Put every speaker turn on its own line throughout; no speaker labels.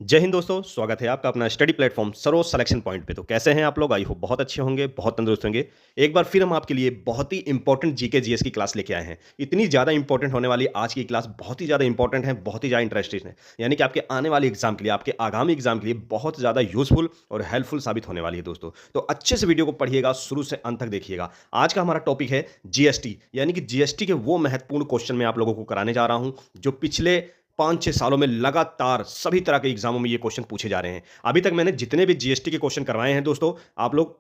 जय हिंद दोस्तों, स्वागत है आपका अपना study platform Saroj selection point पे। तो कैसे हैं आप लोग? आई होप बहुत अच्छे होंगे, बहुत तंदुरुस्त होंगे। एक बार फिर हम आपके लिए बहुत ही इंपॉर्टेंट जीके जीएस की क्लास लेके आए हैं। इतनी ज़्यादा इंपॉर्टेंट होने वाली आज की क्लास बहुत ही ज़्यादा इंपॉर्टेंट है, बहुत ही ज़्यादा इंटरेस्टिंग है। यानी कि आपके आने वाले एग्जाम के लिए, आपके आगामी एग्जाम के लिए बहुत ज़्यादा यूजफुल और हेल्पफुल साबित होने वाली है दोस्तों। तो अच्छे से वीडियो को पढ़िएगा, शुरू से अंत तक देखिएगा। आज का हमारा टॉपिक है जीएसटी, यानी कि जीएसटी के वो महत्वपूर्ण क्वेश्चन मैं आप लोगों को कराने जा रहा हूं जो पिछले 5-6 सालों में लगातार सभी तरह के एग्जामों में ये क्वेश्चन पूछे जा रहे हैं। अभी तक मैंने जितने भी जीएसटी के क्वेश्चन करवाए हैं दोस्तों, आप लोग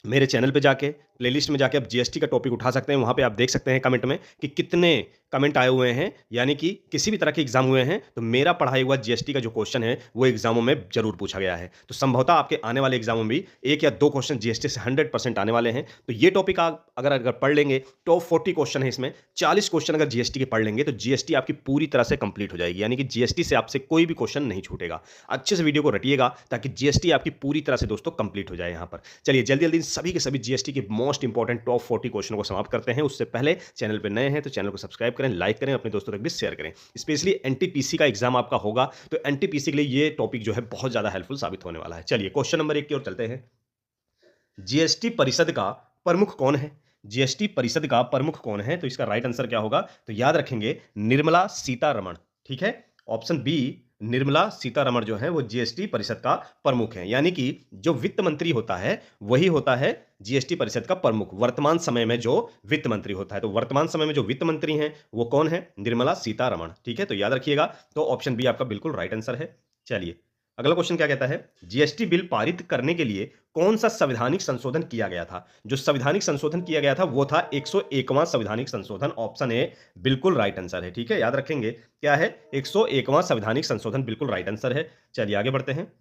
मेरे चैनल पे जाके प्लेलिस्ट में जाके आप जीएसटी का टॉपिक उठा सकते हैं। वहाँ पे आप देख सकते हैं कमेंट में कि कितने कमेंट आए हुए हैं, यानी कि किसी भी तरह के एग्जाम हुए हैं तो मेरा पढ़ाई हुआ जीएसटी का जो क्वेश्चन है वो एग्जामों में जरूर पूछा गया है। तो संभवतः आपके आने वाले एग्जामों में भी 1 या 2 क्वेश्चन जीएसटी से 100% आने वाले हैं। तो ये टॉपिक आप अगर पढ़ लेंगे, टॉप 40 क्वेश्चन है इसमें, 40 क्वेश्चन अगर जीएसटी के पढ़ लेंगे तो जीएसटी आपकी पूरी तरह से कंप्लीट हो जाएगी। यानी कि जीएसटी से आपसे कोई भी क्वेश्चन नहीं छूटेगा। अच्छे से वीडियो को रटिएगा ताकि जीएसटी आपकी पूरी तरह से दोस्तों कंप्लीट हो जाए। यहाँ पर चलिए जल्दी जल्दी सभी के सभी जीएसटी के मोस्ट इंपॉर्टेंट टॉप 40 क्वेश्चन को समाप्त करते हैं। उससे पहले चैनल पर नए हैं तो चैनल को सब्सक्राइब करें, लाइक करें, अपने दोस्तों तक भी शेयर करें। स्पेशली एनटीपीसी का एग्जाम आपका होगा तो एनटीपीसी के लिए ये टॉपिक जो है बहुत ज्यादा हेल्पफुल साबित होने वाला है। चलिए क्वेश्चन नंबर 1 की ओर चलते हैं। जीएसटी परिषद का प्रमुख कौन है? जीएसटी परिषद का प्रमुख कौन है? तो इसका राइट आंसर क्या होगा? तो याद रखेंगे निर्मला सीतारमण। ठीक है, ऑप्शन बी निर्मला सीतारमण जो है वो जीएसटी परिषद का प्रमुख है। यानी कि जो वित्त मंत्री होता है वही होता है जीएसटी परिषद का प्रमुख, वर्तमान समय में जो वित्त मंत्री होता है। तो वर्तमान समय में जो वित्त मंत्री हैं वो कौन है? निर्मला सीतारमण। ठीक है, तो याद रखिएगा। तो ऑप्शन बी आपका बिल्कुल राइट आंसर है। चलिए अगला क्वेश्चन क्या कहता है? जीएसटी बिल पारित करने के लिए कौन सा संवैधानिक संशोधन किया गया था? जो संवैधानिक संशोधन किया गया था वो था 101वां संवैधानिक संशोधन। ऑप्शन ए बिल्कुल राइट आंसर है। ठीक है, याद रखेंगे क्या है? 101वां संवैधानिक संशोधन बिल्कुल राइट आंसर है। चलिए आगे बढ़ते हैं।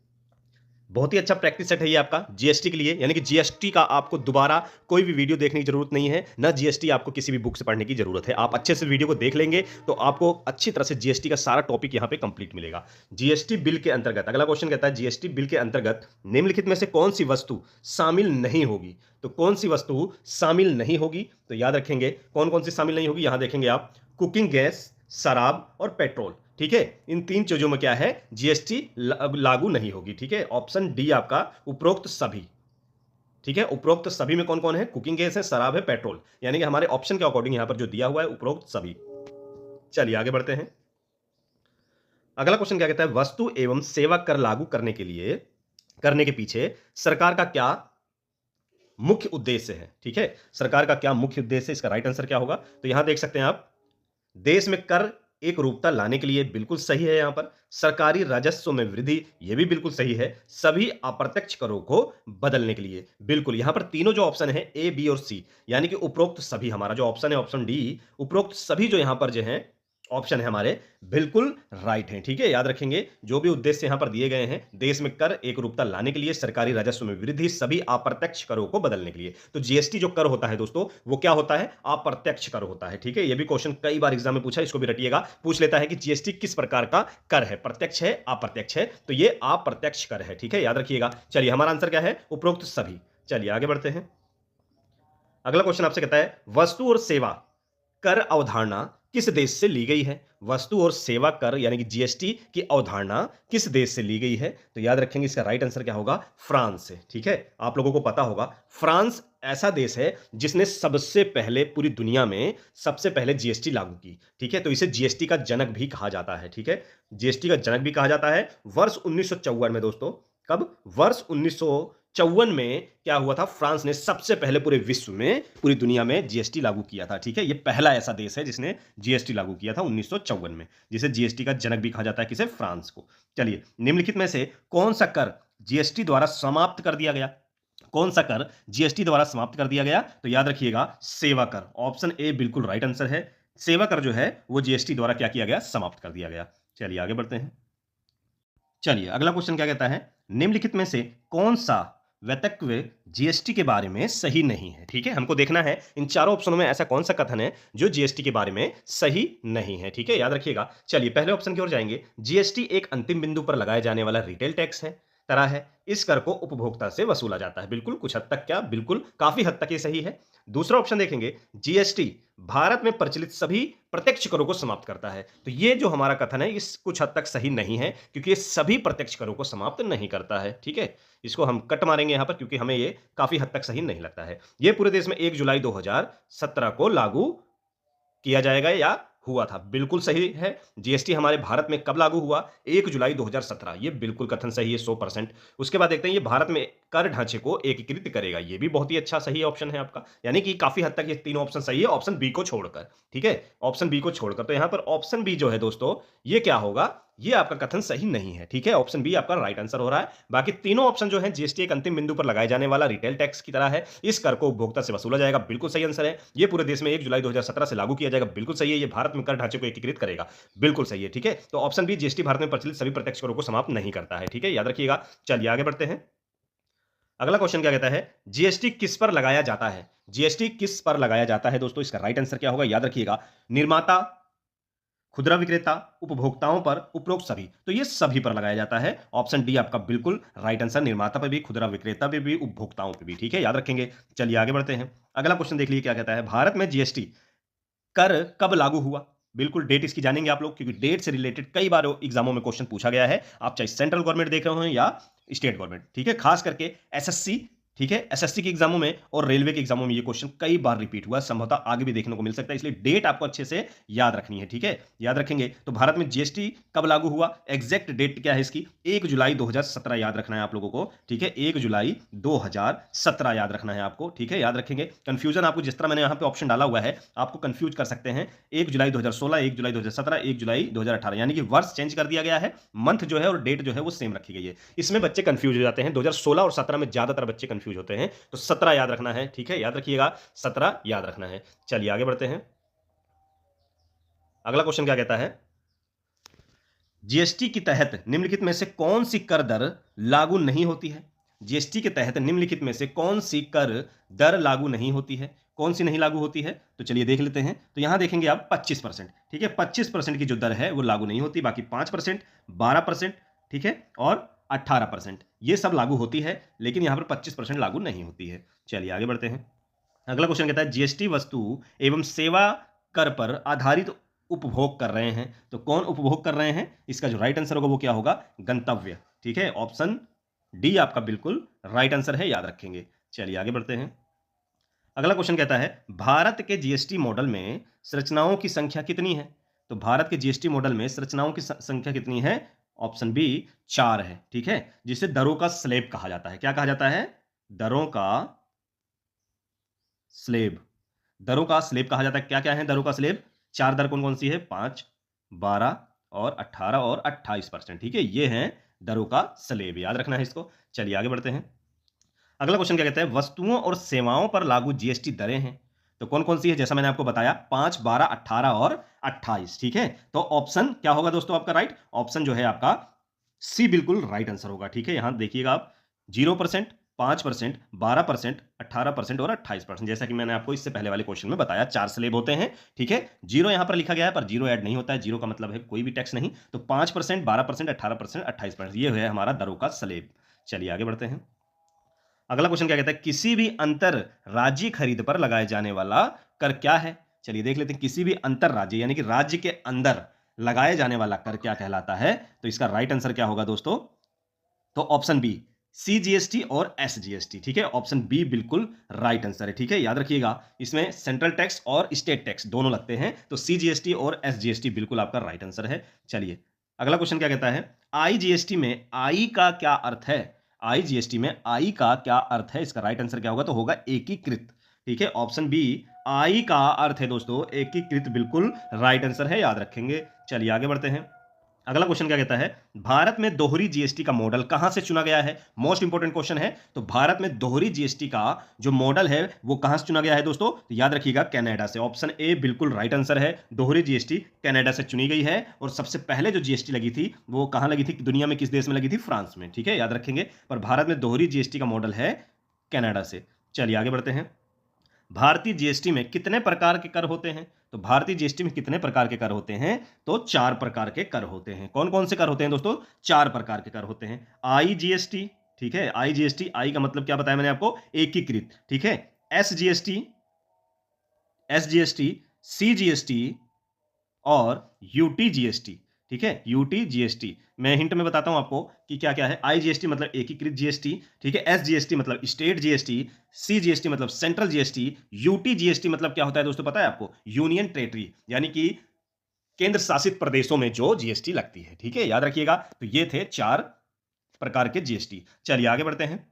बहुत ही अच्छा प्रैक्टिस सेट है ये आपका जीएसटी के लिए। यानी कि जीएसटी का आपको दोबारा कोई भी वीडियो देखने की जरूरत नहीं है, ना जीएसटी आपको किसी भी बुक से पढ़ने की जरूरत है। आप अच्छे से वीडियो को देख लेंगे तो आपको अच्छी तरह से जीएसटी का सारा टॉपिक यहां पे कंप्लीट मिलेगा। जीएसटी बिल के अंतर्गत अगला क्वेश्चन कहता है, जीएसटी बिल के अंतर्गत निम्नलिखित में से कौन सी वस्तु शामिल नहीं होगी? तो कौन सी वस्तु शामिल नहीं होगी? तो याद रखेंगे कौन कौन सी शामिल नहीं होगी। यहां देखेंगे आप, कुकिंग गैस, शराब और पेट्रोल। ठीक है, इन 3 चीजों में क्या है? जीएसटी लागू नहीं होगी। ठीक है, ऑप्शन डी आपका उपरोक्त सभी। ठीक है, उपरोक्त सभी में कौन कौन है? कुकिंग गैस है, शराब है, पेट्रोल। यानी कि हमारे ऑप्शन के अकॉर्डिंग यहां पर जो दिया हुआ है उपरोक्त सभी। चलिए आगे बढ़ते हैं। अगला क्वेश्चन क्या कहता है? वस्तु एवं सेवा कर लागू करने के पीछे सरकार का क्या मुख्य उद्देश्य है? ठीक है, सरकार का क्या मुख्य उद्देश्य है? इसका राइट आंसर क्या होगा? तो यहां देख सकते हैं आप, देश में कर एक रूपता लाने के लिए, बिल्कुल सही है। यहां पर सरकारी राजस्व में वृद्धि, यह भी बिल्कुल सही है। सभी अप्रत्यक्ष करों को बदलने के लिए, बिल्कुल। यहां पर तीनों जो ऑप्शन है ए, बी और सी, यानी कि उपरोक्त सभी, हमारा जो ऑप्शन है ऑप्शन डी, उपरोक्त सभी जो यहां पर जो है ऑप्शन है हमारे, बिल्कुल राइट हैं। ठीक है, याद रखेंगे जो भी उद्देश्य यहां पर दिए गए हैं, देश में कर एक रूपता लाने के लिए, सरकारी राजस्व में वृद्धि, सभी अप्रत्यक्ष करों को बदलने के लिए। तो जीएसटी जो कर होता है दोस्तों वो क्या होता है? अप्रत्यक्ष कर होता है। ठीक है, ये भी क्वेश्चन कई बार एग्जाम में पूछा, इसको भी रटिएगा। पूछ लेता है कि जीएसटी किस प्रकार का कर है, प्रत्यक्ष है अप्रत्यक्ष है? तो ये अप्रत्यक्ष कर है। ठीक है, याद रखिएगा। चलिए हमारा आंसर क्या है? उपरोक्त सभी। चलिए आगे बढ़ते हैं। अगला क्वेश्चन आपसे कहता है, वस्तु और सेवा कर अवधारणा किस देश से ली गई है? वस्तु और सेवा कर यानी कि जीएसटी की अवधारणा किस देश से ली गई है? तो याद रखेंगे इसका राइट आंसर क्या होगा? फ्रांस से। ठीक है, आप लोगों को पता होगा फ्रांस ऐसा देश है जिसने सबसे पहले पूरी दुनिया में सबसे पहले जीएसटी लागू की। ठीक है, तो इसे जीएसटी का जनक भी कहा जाता है। ठीक है, जीएसटी का जनक भी कहा जाता है। वर्ष 1954 में दोस्तों, कब? वर्ष 1954 में क्या हुआ था? फ्रांस ने सबसे पहले पूरे विश्व में, पूरी दुनिया में जीएसटी लागू किया था। ठीक है, ये पहला ऐसा देश है जिसने जीएसटी लागू किया था 1954 में, जिसे जीएसटी का जनक भी कहा जाता है। किसे? फ्रांस को। चलिए निम्नलिखित में से कौन सा कर जीएसटी द्वारा समाप्त कर दिया गया? कौन सा कर जीएसटी द्वारा समाप्त कर दिया गया? तो याद रखिएगा सेवा कर। ऑप्शन ए बिल्कुल राइट आंसर है। सेवा कर जो है वो जीएसटी द्वारा क्या किया गया? समाप्त कर दिया गया। चलिए आगे बढ़ते हैं। चलिए अगला क्वेश्चन क्या कहता है? निम्नलिखित में से कौन सा वक्तव्य जीएसटी के बारे में सही नहीं है? ठीक है, हमको देखना है इन चारों ऑप्शनों में ऐसा कौन सा कथन है जो जीएसटी के बारे में सही नहीं है। ठीक है, याद रखिएगा। चलिए पहले ऑप्शन की ओर जाएंगे। जीएसटी एक अंतिम बिंदु पर लगाए जाने वाला रिटेल टैक्स है। तरह है, इस कर को उपभोक्ता से वसूला जाता है। बिल्कुल, कुछ हद तक क्या, बिल्कुल काफ़ी हद तक ये सही है। दूसरा ऑप्शन देखेंगे, जीएसटी भारत में प्रचलित सभी प्रत्यक्ष करों को समाप्त करता है। तो ये जो हमारा कथन है, इस कुछ हद तक सही नहीं है, क्योंकि ये सभी प्रत्यक्ष करों को समाप्त नहीं करता है, ठीक है? इसको हम कट मारेंगे यहाँ पर, क्योंकि हमें ये काफ़ी हद तक सही नहीं लगता है। ये पूरे देश में 1 जुलाई 2017 को लागू किया जाएगा या हुआ था। बिल्कुल सही है। जीएसटी हमारे भारत में कब लागू हुआ? 1 जुलाई 2017। ये बिल्कुल कथन सही है 100%। उसके बाद देखते हैं, ये भारत में कर ढांचे को एकीकृत करेगा। ये भी बहुत ही अच्छा सही ऑप्शन है आपका। यानी कि काफ़ी हद तक ये तीनों ऑप्शन सही है, ऑप्शन बी को छोड़कर। ठीक है? ऑप्शन बी को छोड़कर। तो यहाँ पर ऑप्शन बी जो है दोस्तों, ये क्या होगा? ये आपका कथन सही नहीं है। ठीक है? ऑप्शन बी आपका राइट आंसर हो रहा है। बाकी तीनों ऑप्शन जो हैं, जीएसटी एक अंतिम बिंदु पर लगाए जाने वाला रिटेल टैक्स की तरह है। इस कर को उपभोक्ता से वसूला जाएगा। बिल्कुल सही आंसर है। ये पूरे देश में 1 जुलाई 2017 से लागू किया जाएगा। बिल्कुल सही है। ये भारत में कर ढांचे को एकीकृत करेगा। बिल्कुल सही है। ठीक है? तो ऑप्शन बी, जीएसटी भारत में प्रचलित सभी प्रत्यक्ष करों को समाप्त नहीं करता है। ठीक है? याद रखिएगा। चलिए आगे बढ़ते हैं। अगला क्वेश्चन क्या कहता है? जीएसटी किस पर लगाया जाता है? जीएसटी किस पर लगाया जाता है दोस्तों? इसका राइट आंसर क्या होगा? याद रखिएगा। निर्माता, खुदरा विक्रेता, उपभोक्ताओं पर, उपरोक्त सभी। तो ये सभी पर लगाया जाता है। ऑप्शन डी आपका बिल्कुल राइट आंसर। निर्माता पर भी, खुदरा विक्रेता पे भी, उपभोक्ताओं पे भी। ठीक है? याद रखेंगे। चलिए आगे बढ़ते हैं। अगला क्वेश्चन देख लीजिए क्या कहता है। भारत में जीएसटी कर कब लागू हुआ? बिल्कुल डेट इसकी जानेंगे आप लोग, क्योंकि डेट से रिलेटेड कई बार एग्जामों में क्वेश्चन पूछा गया है। आप चाहे सेंट्रल गवर्नमेंट देख रहे हो या स्टेट गवर्नमेंट। ठीक है? खास करके एसएससी, ठीक है, एसएससी के एग्जामों में और रेलवे के एग्जामों में ये क्वेश्चन कई बार रिपीट हुआ, संभवतः आगे भी देखने को मिल सकता है। इसलिए डेट आपको अच्छे से याद रखनी है। ठीक है? याद रखेंगे। तो भारत में जीएसटी कब लागू हुआ? एग्जैक्ट डेट क्या है इसकी? 1 जुलाई 2017 याद रखना है आप लोगों को। ठीक है? 1 जुलाई 2017 याद रखना है आपको। ठीक है? याद रखेंगे। कंफ्यूजन आपको, जिस तरह मैंने यहां पे ऑप्शन डाला हुआ है, आपको कंफ्यूज कर सकते हैं। 1 जुलाई 2016, 1 जुलाई 2017, 1 जुलाई 2018, यानी कि वर्ष चेंज कर दिया गया है, मंथ जो है और डेट जो है वो सेम रखी गई है। इसमें बच्चे कंफ्यूज हो जाते हैं। 2016 और 17 में ज्यादातर बच्चे कंफ्यूज होते हैं। तो 17 याद रखना है। ठीक है? याद रखिएगा, 17 याद रखना है। चलिए आगे बढ़ते हैं। अगला क्वेश्चन क्या कहता है? जीएसटी के तहत निम्नलिखित में से कौन सी कर दर लागू नहीं होती है? जीएसटी के तहत निम्नलिखित में से कौन सी कर दर लागू नहीं होती है? कौन सी नहीं लागू होती है? तो चलिए देख लेते हैं। तो यहां देखेंगे आप 25%। ठीक है? 25% की जो दर है वो लागू नहीं होती। बाकी 5%, 12%, ठीक है, और 18% ये सब लागू होती है, लेकिन यहां पर 25% लागू नहीं होती है। चलिए आगे बढ़ते हैं। अगला क्वेश्चन कहता है, जीएसटी वस्तु एवं सेवा कर पर आधारित उपभोग कर रहे हैं। तो कौन उपभोग कर रहे हैं? इसका जो राइट आंसर होगा वो क्या होगा? गंतव्य। ठीक है? ऑप्शन डी आपका बिल्कुल राइट आंसर है, याद रखेंगे। चलिए आगे बढ़ते हैं। अगला क्वेश्चन कहता है, भारत के जीएसटी मॉडल में संरचनाओं की संख्या कितनी है? तो भारत के जीएसटी मॉडल में संरचनाओं की संख्या कितनी है? ऑप्शन बी 4 है। ठीक है? जिसे दरों का स्लेब कहा जाता है। क्या कहा जाता है? दरों का स्लेब। दरों का स्लेब कहा जाता है। क्या क्या है दरों का स्लेब? 4 दर कौन कौन सी है? 5, 12 और 18 और 28%। ठीक है? ये हैं दरों का स्लेब। याद रखना है इसको। चलिए आगे बढ़ते हैं। अगला क्वेश्चन क्या कहता है? वस्तुओं और सेवाओं पर लागू जीएसटी दरें हैं। तो कौन कौन सी है? जैसा मैंने आपको बताया, 5, 12, 18 और 28। ठीक है? तो ऑप्शन क्या होगा दोस्तों आपका? राइट ऑप्शन जो है आपका सी बिल्कुल राइट आंसर होगा। ठीक है? यहां देखिएगा आप, 0%, 5%, 12%, 18% और 28%। जैसा कि मैंने आपको इससे पहले वाले क्वेश्चन में बताया, 4 स्लेब होते हैं। ठीक है? जीरो यहां पर लिखा गया है, पर जीरो ऐड नहीं होता है। जीरो का मतलब है कोई भी टैक्स नहीं। तो 5%, 12%, 18%, 28%, ये है हमारा दरों का स्लेब। चलिए आगे बढ़ते हैं। अगला क्वेश्चन क्या कहता है? किसी भी अंतर राज्य खरीद पर लगाए जाने वाला कर क्या है? चलिए देख लेते हैं। किसी भी अंतर राज्य, यानी कि राज्य के अंदर लगाए जाने वाला कर क्या कहलाता है? तो इसका राइट आंसर क्या होगा दोस्तों? तो ऑप्शन बी, सीजीएसटी और एसजीएसटी। ठीक है? ऑप्शन बी बिल्कुल राइट आंसर है। ठीक है? याद रखिएगा, इसमें सेंट्रल टैक्स और स्टेट टैक्स दोनों लगते हैं। तो सीजीएसटी और एसजीएसटी बिल्कुल आपका राइट आंसर है। चलिए अगला क्वेश्चन क्या कहता है? आईजीएसटी में आई का क्या अर्थ है? आईजीएसटी में आई का क्या अर्थ है? इसका राइट आंसर क्या होगा? तो होगा एकीकृत। ठीक है? ऑप्शन बी, आई का अर्थ है दोस्तों एकीकृत। बिल्कुल राइट आंसर है, याद रखेंगे। चलिए आगे बढ़ते हैं। अगला क्वेश्चन क्या कहता है? भारत में दोहरी जीएसटी का मॉडल कहां से चुना गया है? मोस्ट इंपोर्टेंट क्वेश्चन है। तो भारत में दोहरी जीएसटी का जो मॉडल है वो कहां से चुना गया है दोस्तों? तो याद रखिएगा, कनाडा से। ऑप्शन ए बिल्कुल राइट आंसर है। दोहरी जीएसटी कनाडा से चुनी गई है। और सबसे पहले जो जीएसटी लगी थी वो कहां लगी थी? दुनिया में किस देश में लगी थी? फ्रांस में। ठीक है? याद रखेंगे। पर भारत में दोहरी जीएसटी का मॉडल है कनाडा से। चलिए आगे बढ़ते हैं। भारतीय जीएसटी में कितने प्रकार के कर होते हैं? तो भारतीय जीएसटी में कितने प्रकार के कर होते हैं? तो 4 प्रकार के कर होते हैं। कौन-कौन से कर होते हैं दोस्तों? 4 प्रकार के कर होते हैं। आईजीएसटी, ठीक है? आईजीएसटी, आई का मतलब क्या बताया मैंने आपको? एकीकृत, ठीक है? एसजीएसटी, एसजीएसटी, सीजीएसटी और यूटीजीएसटी, ठीक है? यूटीजीएसटी मैं हिंट में बताता हूं आपको कि क्या-क्या है। आईजीएसटी मतलब एकीकृत जीएसटी, ठीक है? एसजीएसटी मतलब स्टेट जीएसटी, सीजीएसटी मतलब सेंट्रल जीएसटी, यूटीजीएसटी मतलब क्या होता है दोस्तों पता है आपको? यूनियन टेरिटरी, यानी कि केंद्र शासित प्रदेशों में जो जीएसटी लगती है, ठीक है? याद रखिएगा। तो ये थे 4 प्रकार के जीएसटी। चलिए आगे बढ़ते हैं।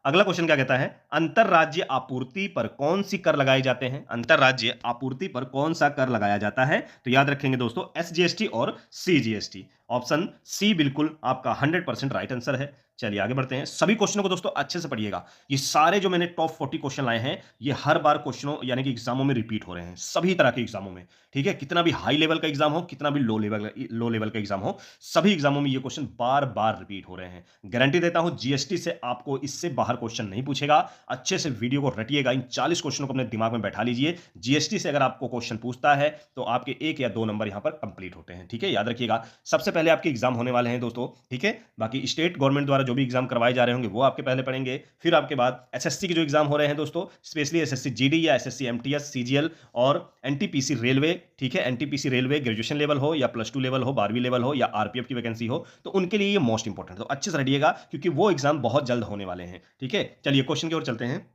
अगला क्वेश्चन क्या कहता है? अंतरराज्य आपूर्ति पर कौन सी कर लगाए जाते हैं? अंतरराज्य आपूर्ति पर कौन सा कर लगाया जाता है? तो याद रखेंगे दोस्तों एसजीएसटी और सीजीएसटी। ऑप्शन सी बिल्कुल आपका 100% राइट आंसर है। चलिए आगे बढ़ते हैं। सभी क्वेश्चनों को दोस्तों अच्छे से पढ़िएगा। ये सारे जो मैंने टॉप 40 क्वेश्चन लाए हैं, ये हर बार क्वेश्चनों यानी कि एग्जामों में रिपीट हो रहे हैं, सभी तरह के एग्जामों में, ठीक है? कितना भी हाई लेवल का एग्जाम हो, कितना भी लो लेवल का एग्जाम हो, सभी एग्जामों में ये क्वेश्चन बार-बार रिपीट हो रहे हैं। गारंटी देता हूं जीएसटी से आपको इससे बाहर क्वेश्चन नहीं पूछेगा। अच्छे से वीडियो को रटिएगा, इन 40 क्वेश्चनों को अपने दिमाग में बैठा लीजिए। जीएसटी से अगर आपको क्वेश्चन पूछता है तो आपके 1 या 2 नंबर यहां पर कंप्लीट होते हैं, ठीक है? याद रखिएगा। सबसे पहले आपके एग्जाम होने वाले हैं दोस्तों, ठीक है? बाकी स्टेट गवर्नमेंट द्वारा जो भी एग्जाम करवाए जा रहे होंगे वो आपके पहले पढ़ेंगे। फिर आपके बाद एसएससी के जो एग्जाम हो रहे हैं दोस्तों, स्पेशली एसएससी जीडी या एसएससी एमटीएस, सीजीएल और एनटीपीसी रेलवे, ठीक है? एनटीपीसी रेलवे ग्रेजुएशन लेवल हो या +2 लेवल हो, 12वीं लेवल हो या आरपीएफ की वैकेंसी हो, तो उनके लिए ये मोस्ट इंपॉर्टेंट है। तो अच्छे से रहिएगा क्योंकि वो एग्जाम बहुत जल्द होने वाले हैं, ठीक है? चलिए क्वेश्चन की ओर चलते हैं।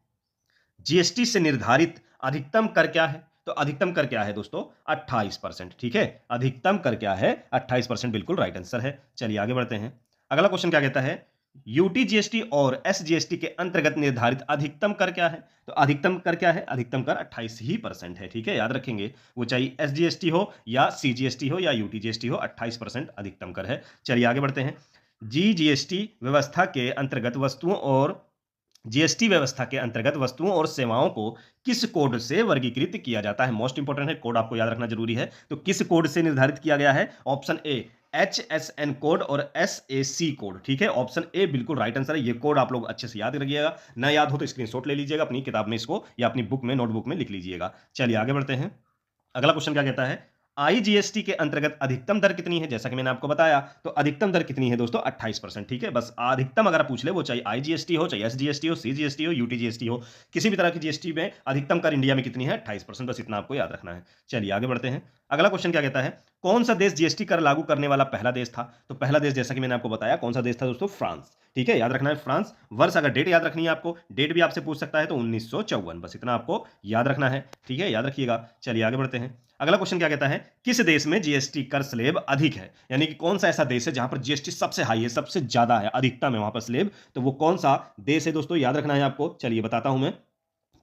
जीएसटी से निर्धारित अधिकतम कर क्या है? तो अधिकतम कर क्या है दोस्तों? 28%, ठीक है? अधिकतम कर क्या है? 28% बिल्कुल राइट आंसर है। चलिए आगे बढ़ते हैं। अगला क्वेश्चन क्या कहता है? यूटीजीएसटी और एसजीएसटी के अंतर्गत निर्धारित अधिकतम कर क्या है? तो अधिकतम कर क्या है? अधिकतम कर 28 ही परसेंट है, ठीक है? याद रखेंगे। वो चाहे एसजीएसटी हो या सीजीएसटी हो या यूटीजीएसटी हो, 28% अधिकतम कर है। चलिए आगे बढ़ते हैं। जीजीएसटी व्यवस्था के अंतर्गत वस्तुओं और जीएसटी व्यवस्था के अंतर्गत वस्तुओं और सेवाओं को किस कोड से वर्गीकृत किया जाता है? मोस्ट इंपोर्टेंट है, कोड आपको याद रखना जरूरी है। तो किस कोड से निर्धारित किया गया है? ऑप्शन ए HSN कोड और SAC कोड, ठीक है? ऑप्शन ए बिल्कुल राइट आंसर है। ये कोड आप लोग अच्छे से याद रखिएगा। ना याद हो तो स्क्रीनशॉट ले लीजिएगा अपनी किताब में इसको या अपनी बुक में, नोटबुक में लिख लीजिएगा। चलिए आगे बढ़ते हैं। अगला क्वेश्चन क्या कहता है? आईजीएसटी के अंतर्गत अधिकतम दर कितनी है? जैसा कि मैंने आपको बताया, तो अधिकतम दर कितनी है दोस्तों? 28%, ठीक है? बस अधिकतम अगर आप पूछ ले, वो चाहे आईजीएसटी हो, चाहे एसजीएसटी हो, सीजीएसटी हो, यूटीजीएसटी हो, किसी भी तरह की जीएसटी में अधिकतम कर इंडिया में कितनी है? 28%। बस इतना आपको याद रखना है। चलिए आगे बढ़ते हैं। अगला क्वेश्चन क्या कहता है? कौन सा देश जीएसटी कर लागू करने वाला पहला देश था? तो पहला देश जैसा कि मैंने आपको बताया, कौन सा देश था दोस्तों? फ्रांस, ठीक है? याद रखना है फ्रांस। वर्ष अगर डेट याद रखनी है आपको, डेट भी आपसे पूछ सकता है, तो 1954। बस इतना आपको याद रखना है, ठीक है? याद रखिएगा। चलिए आगे बढ़ते हैं। अगला क्वेश्चन क्या कहता है? किस देश में जीएसटी कर स्लेब अधिक है? यानी कि कौन सा ऐसा देश है जहां पर जीएसटी सबसे हाई है, सबसे ज्यादा है, अधिकतम है वहां पर स्लेब? तो वो कौन सा देश है दोस्तों? याद रखना है आपको। चलिए बताता हूं मैं।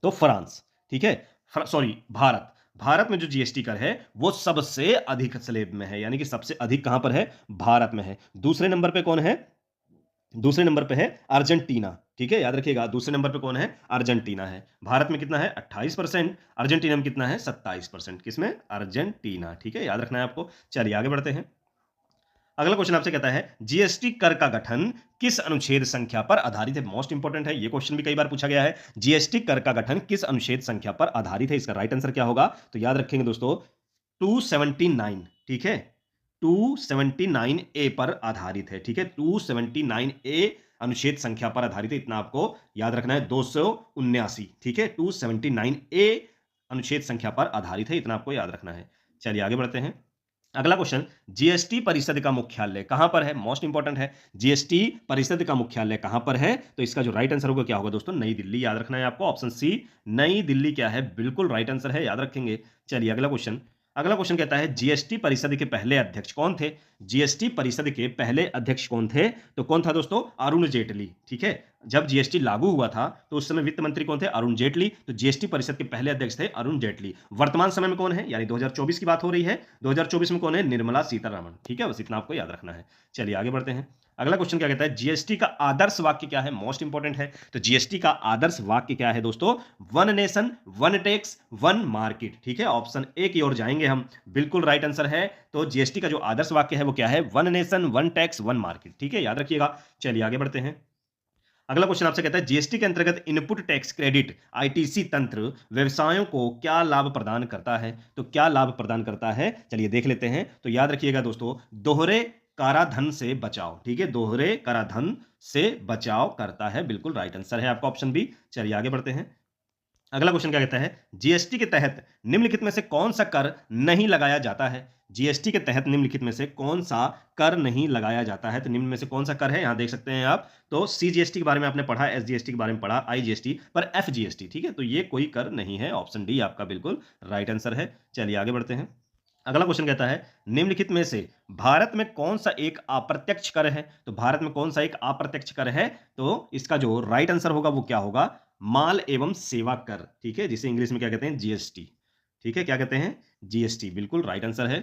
तो फ्रांस, ठीक है? सॉरी, भारत। भारत में जो जीएसटी कर है वो सबसे अधिक स्लेब में है, यानी कि सबसे अधिक कहां पर है? भारत में है। दूसरे नंबर पे कौन है? दूसरे नंबर पे है अर्जेंटीना, ठीक है? याद रखिएगा। दूसरे नंबर पे कौन है? अर्जेंटीना है। भारत में कितना है? 28%। अर्जेंटीना में कितना है? 27%। किसमें? अर्जेंटीना, ठीक है? याद रखना है आपको। चलिए आगे बढ़ते हैं। अगला क्वेश्चन आपसे कहता है जीएसटी कर का गठन किस अनुच्छेद संख्या पर आधारित है? मोस्ट इंपोर्टेंट है, ये क्वेश्चन भी कई बार पूछा गया है। जीएसटी कर का गठन किस अनुच्छेद संख्या पर आधारित है? इसका राइट आंसर क्या होगा? तो याद रखेंगे दोस्तों 279, ठीक है? 279 ए पर आधारित है, ठीक है? 279 ए अनुच्छेद संख्या पर आधारित है, इतना आपको याद रखना है। 279, ठीक है? 279 ए अनुच्छेद संख्या पर आधारित है, इतना आपको याद रखना है। चलिए आगे बढ़ते हैं। अगला क्वेश्चन, जीएसटी परिषद का मुख्यालय कहां पर है? मोस्ट इंपोर्टेंट है। जीएसटी परिषद का मुख्यालय कहां पर है? तो इसका जो राइट आंसर होगा क्या होगा दोस्तों? नई दिल्ली। याद रखना है आपको। ऑप्शन सी नई दिल्ली क्या है? बिल्कुल राइट आंसर है, याद रखेंगे। चलिए अगला क्वेश्चन कहता है जीएसटी परिषद के पहले अध्यक्ष कौन थे? जीएसटी परिषद के पहले अध्यक्ष कौन थे? तो कौन था दोस्तों? अरुण जेटली, ठीक है? जब जीएसटी लागू हुआ था तो उस समय वित्त मंत्री कौन थे? अरुण जेटली। तो जीएसटी परिषद के पहले अध्यक्ष थे अरुण जेटली। वर्तमान समय में कौन है? यानी 2024 की बात हो रही है। 2024 में कौन है? निर्मला सीतारमण, ठीक है? बस इतना आपको याद रखना है। चलिए आगे बढ़ते हैं। अगला क्वेश्चन क्या कहता है? जीएसटी का आदर्श वाक्य क्या है? मोस्ट इंपोर्टेंट है। तो जीएसटी का आदर्श वाक्य क्या है दोस्तों? One nation one tax one market, ठीक है? ऑप्शन ए की ओर जाएंगे हम। बिल्कुल राइट आंसर है। तो जीएसटी का जो आदर्श वाक्य है वो क्या है? One nation one tax one market, ठीक है? याद रखिएगा। चलिए आगे बढ़ते हैं। अगला क्वेश्चन आपसे कहता है जीएसटी के अंतर्गत इनपुट टैक्स क्रेडिट आईटीसी तंत्र व्यवसायों को क्या लाभ प्रदान करता है? तो क्या लाभ प्रदान करता है, चलिए देख लेते हैं। तो याद रखिएगा दोस्तों, दोहरे कराधन से बचाव, ठीक है, दोहरे कराधन से बचाव करता है, बिल्कुल राइट आंसर है आपका ऑप्शन बी। चलिए आगे बढ़ते हैं। अगला क्वेश्चन क्या कहता है, जीएसटी के तहत निम्नलिखित में से कौन सा कर नहीं लगाया जाता है? जीएसटी के तहत निम्नलिखित में से कौन सा कर नहीं लगाया जाता है? तो निम्न में से कौन सा कर है, यहां देख सकते हैं आप। तो सीजीएसटी के बारे में आपने पढ़ा, एसजीएसटी के बारे में पढ़ा, आईजीएसटी, पर एफजीएसटी, ठीक है, तो ये कोई कर नहीं है। ऑप्शन डी आपका बिल्कुल राइट आंसर है। चलिए आगे बढ़ते हैं। अगला क्वेश्चन कहता है, निम्नलिखित में से भारत में कौन सा एक अप्रत्यक्ष कर है? तो भारत में कौन सा एक अप्रत्यक्ष कर है? तो इसका जो राइट आंसर होगा वो क्या होगा? माल एवं सेवा कर, ठीक है, जिसे इंग्लिश में क्या कहते हैं? जीएसटी, ठीक है, क्या कहते हैं? जीएसटी, बिल्कुल राइट आंसर है।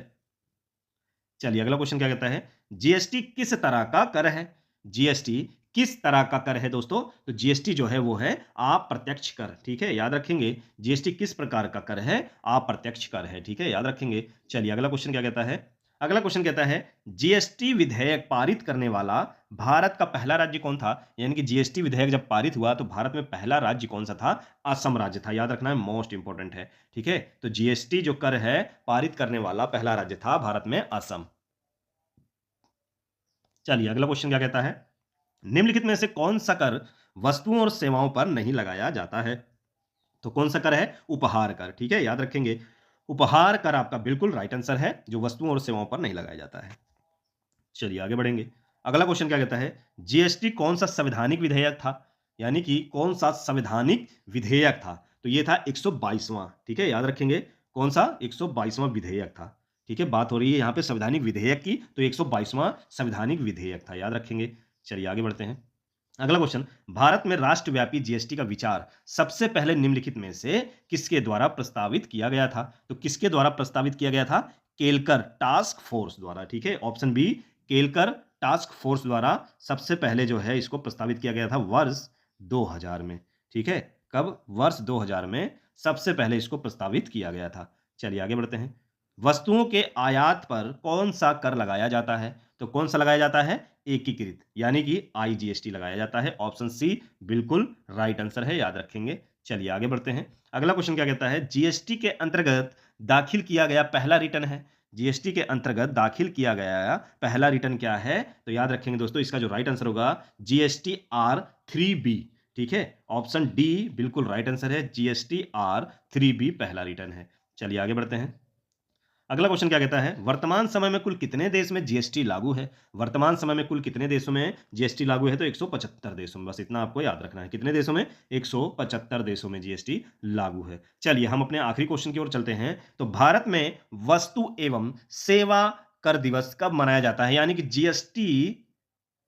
चलिए अगला क्वेश्चन क्या कहता है, जीएसटी किस तरह का कर है? जीएसटी किस तरह का कर है दोस्तों? तो जीएसटी जो है वो है अप्रत्यक्ष कर, ठीक है, याद रखेंगे। जीएसटी किस प्रकार का कर है? अप्रत्यक्ष कर है, ठीक है, याद रखेंगे। चलिए अगला क्वेश्चन क्या कहता है, अगला क्वेश्चन कहता है, जीएसटी विधेयक पारित करने वाला भारत का पहला राज्य कौन था? यानी कि जीएसटी विधेयक जब पारित हुआ तो भारत में पहला राज्य कौन सा था? असम राज्य था, याद रखना है, मोस्ट इंपोर्टेंट है, ठीक है। तो जीएसटी जो कर है पारित करने वाला पहला राज्य था भारत में असम। चलिए अगला क्वेश्चन क्या कहता है, निम्नलिखित में से कौन सा कर वस्तुओं और सेवाओं पर नहीं लगाया जाता है? तो कौन सा कर है? उपहार कर, ठीक है, याद रखेंगे। उपहार कर आपका बिल्कुल राइट आंसर है, जो वस्तुओं और सेवाओं पर नहीं लगाया जाता है। चलिए आगे बढ़ेंगे। अगला क्वेश्चन क्या कहता है, जीएसटी कौन सा संवैधानिक विधेयक था? यानी कि कौन सा संवैधानिक विधेयक था? तो ये था 122वां, ठीक है, याद रखेंगे। कौन सा? 122वां विधेयक था, ठीक है, बात हो रही है यहाँ पे संवैधानिक विधेयक की, तो 122वां संवैधानिक विधेयक था, याद रखेंगे। चलिए आगे बढ़ते हैं। अगला क्वेश्चन, भारत में राष्ट्रव्यापी जीएसटी का विचार सबसे पहले निम्नलिखित में से किसके द्वारा प्रस्तावित किया गया था? तो किसके द्वारा प्रस्तावित किया गया था? केलकर टास्क फोर्स द्वारा, ठीक है, option B, Kelkar task force द्वारा सबसे पहले जो है इसको प्रस्तावित किया गया था वर्ष 2000 में, ठीक है, कब? वर्ष 2000 में सबसे पहले इसको प्रस्तावित किया गया था। चलिए आगे बढ़ते हैं। वस्तुओं के आयात पर कौन सा कर लगाया जाता है? तो कौन सा लगाया जाता है? एकीकृत, यानी कि आईजीएसटी लगाया जाता है, ऑप्शन सी बिल्कुल राइट आंसर है, याद रखेंगे। चलिए आगे बढ़ते हैं। अगला क्वेश्चन क्या कहता है, जीएसटी के अंतर्गत दाखिल किया गया पहला रिटर्न है? जीएसटी के अंतर्गत दाखिल किया गया पहला रिटर्न क्या है? तो याद रखेंगे दोस्तों, इसका जो राइट आंसर होगा जीएसटी R3B, ठीक है, ऑप्शन डी बिल्कुल राइट आंसर है, जीएसटी R3B पहला रिटर्न है। चलिए आगे बढ़ते हैं। अगला क्वेश्चन क्या कहता है, वर्तमान समय में कुल कितने देश में जीएसटी लागू है? वर्तमान समय में कुल कितने देशों में जीएसटी लागू है? तो 175 देशों में, बस इतना आपको याद रखना है। कितने देशों में? 175 देशों में जीएसटी लागू है। चलिए हम अपने आखिरी क्वेश्चन की ओर चलते हैं। तो भारत में वस्तु एवं सेवा कर दिवस कब मनाया जाता है? यानी कि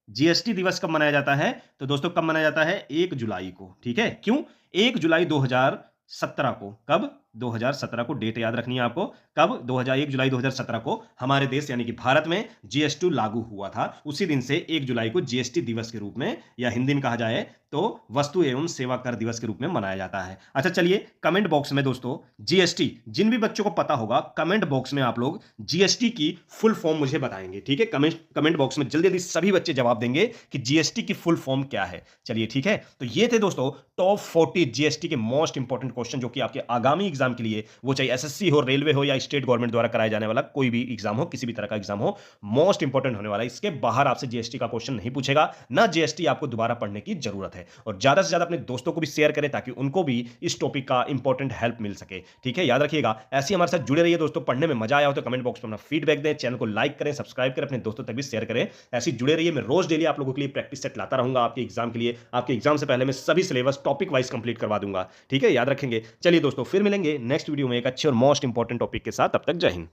जीएसटी दिवस कब मनाया जाता है? तो दोस्तों कब मनाया जाता है? 1 जुलाई को, ठीक है, क्यों? 1 जुलाई 2017 को, कब? 2017 को, डेट याद रखनी है आपको, कब? 1 जुलाई 2017 को हमारे देश यानी कि भारत में जीएसटी लागू हुआ था। उसी दिन से 1 जुलाई को जीएसटी दिवस के रूप में, या हिंदी में कहा जाए तो वस्तु एवं सेवा कर दिवस के रूप में मनाया जाता है। अच्छा चलिए, कमेंट बॉक्स में दोस्तों जीएसटी, जिन भी बच्चों को पता होगा कमेंट बॉक्स में आप लोग जीएसटी की फुल फॉर्म मुझे बताएंगे, ठीक है, कमेंट बॉक्स में जल्दी जल्दी सभी बच्चे जवाब देंगे कि जीएसटी की फुल फॉर्म क्या है। चलिए ठीक है, तो ये थे दोस्तों टॉप 40 जीएसटी के मोस्ट इंपॉर्टेंट क्वेश्चन, जो कि आपके आगामी एग्जाम के लिए, वो चाहे एसएससी हो, रेलवे हो, या स्टेट गवर्नमेंट द्वारा कराया जाने वाला कोई भी एग्जाम हो, किसी भी तरह का एग्जाम हो, मोस्ट इंपॉर्टेंट होने वाला है। इसके बाहर आपसे जीएसटी का क्वेश्चन नहीं पूछेगा, ना जीएसटी आपको दोबारा पढ़ने की जरूरत है। और ज्यादा से ज्यादा अपने दोस्तों को भी शेयर करें ताकि उनको भी इस टॉपिक का इंपॉर्टेंट हेल्प मिल सके, ठीक है, याद रखिएगा। ऐसे हमारे साथ जुड़े रहिए दोस्तों, पढ़ने में मजा आया हो तो कमेंट बॉक्स में अपना फीडबैक दें, चैनल को लाइक करें, सब्सक्राइब करें, अपने दोस्तों तक भी शेयर करें। ऐसे जुड़े रहिए, मैं रोज डेली आप लोगों के लिए प्रैक्टिस सेट लाता रहूंगा आपके एग्जाम के लिए। आपके एग्जाम से पहले मैं सभी सिलेबस टॉपिक वाइज कंप्लीट करवा दूंगा, ठीक है, याद रखेंगे। चलिए दोस्तों, फिर मिलेंगे नेक्स्ट वीडियो में एक अच्छे और मोस्ट इंपॉर्टेंट टॉपिक के साथ। तब तक जय हिंद।